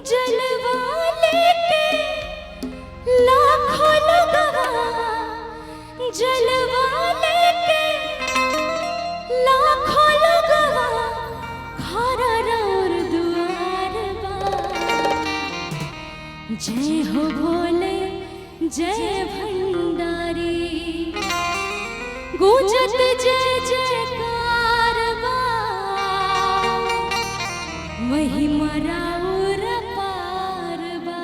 जलवा लेके लाखों लगवा, जलवा लेके लाखों लगवा, खड़ा और दुआर बा। जय हो भोले जय भंडारी, गूंजत जय जयकार बा, महिमा राउर पार बा।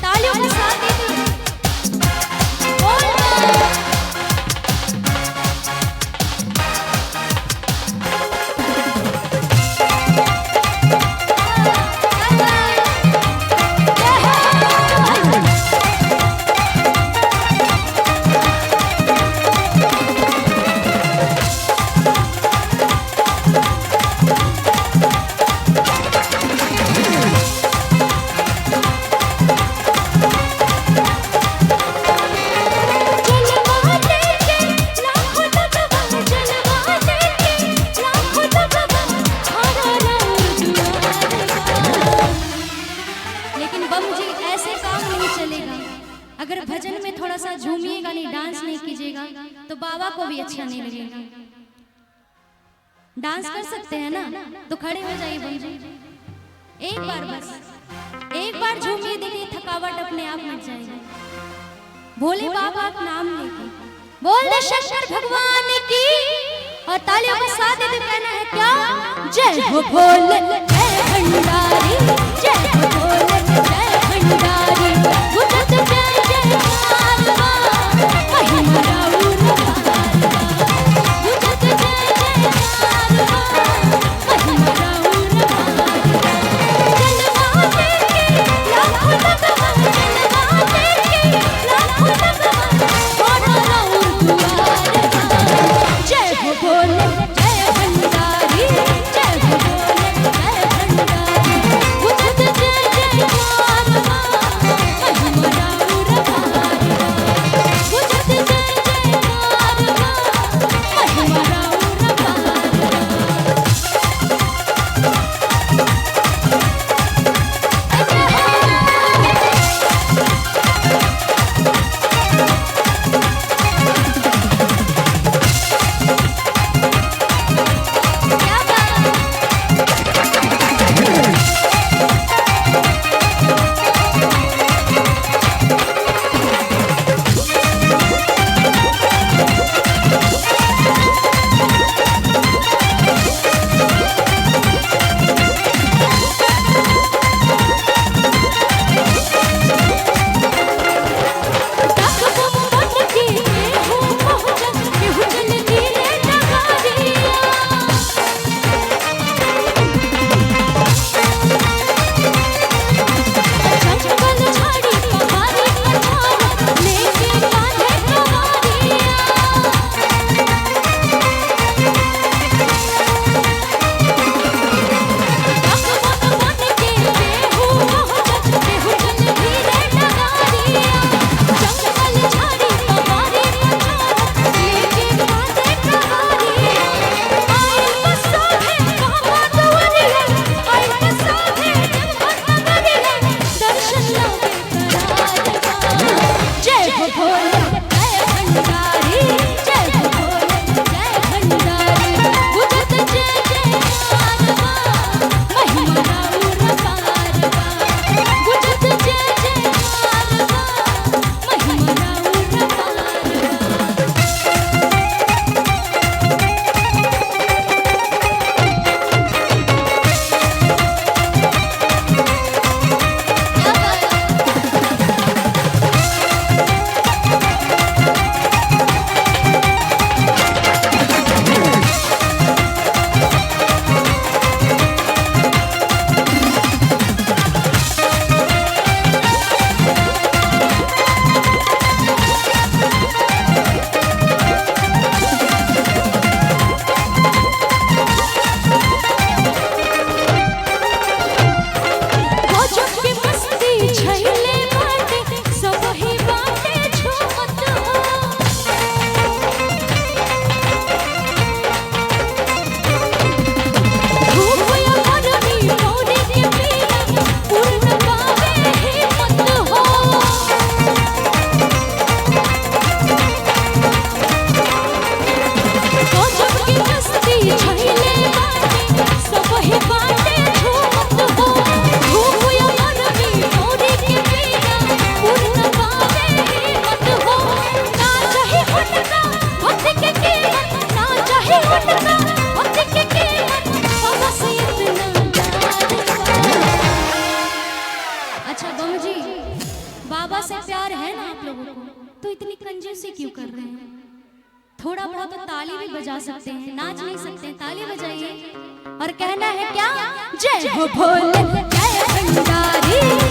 तालियों के साथ दीजिए। बोल अगर भजन में थोड़ा सा झूमिएगा नहीं, डांस नहीं कीजिएगा तो बाबा को भी अच्छा नहीं लगेगा। डांस कर सकते हैं ना, तो खड़े हो जाइए बम जी, एक बार बस एक बार झूमिए, देखिए थकावट अपने आप मिट जाएगी। भोले बाबा का नाम लेके बोल दे शंकर भगवान की, और तालियों के साथ ये कहना है क्या, जय हो भोले जय भंडारी, जय हो भोले जय भंडारी, गुजत जय जयकार बा, महिमा राउर पार बा, गुजत जय जयकार बा, महिमा राउर पार बा। जलवा लेके लाखों लगवा, जलवा लेके लाखों लगवा, खड़ा राउर दुआर बा। जय हो भोले जय भंडारी, जय हो भोले जय भंडारी, गुजत जय क्यों कर रहे हैं? थोड़ा बहुत तो ताली भी बजा सकते हैं, नाच नहीं सकते हैं, ताली बजाइए और कहना है क्या, जय हो भोले जय भंडारी।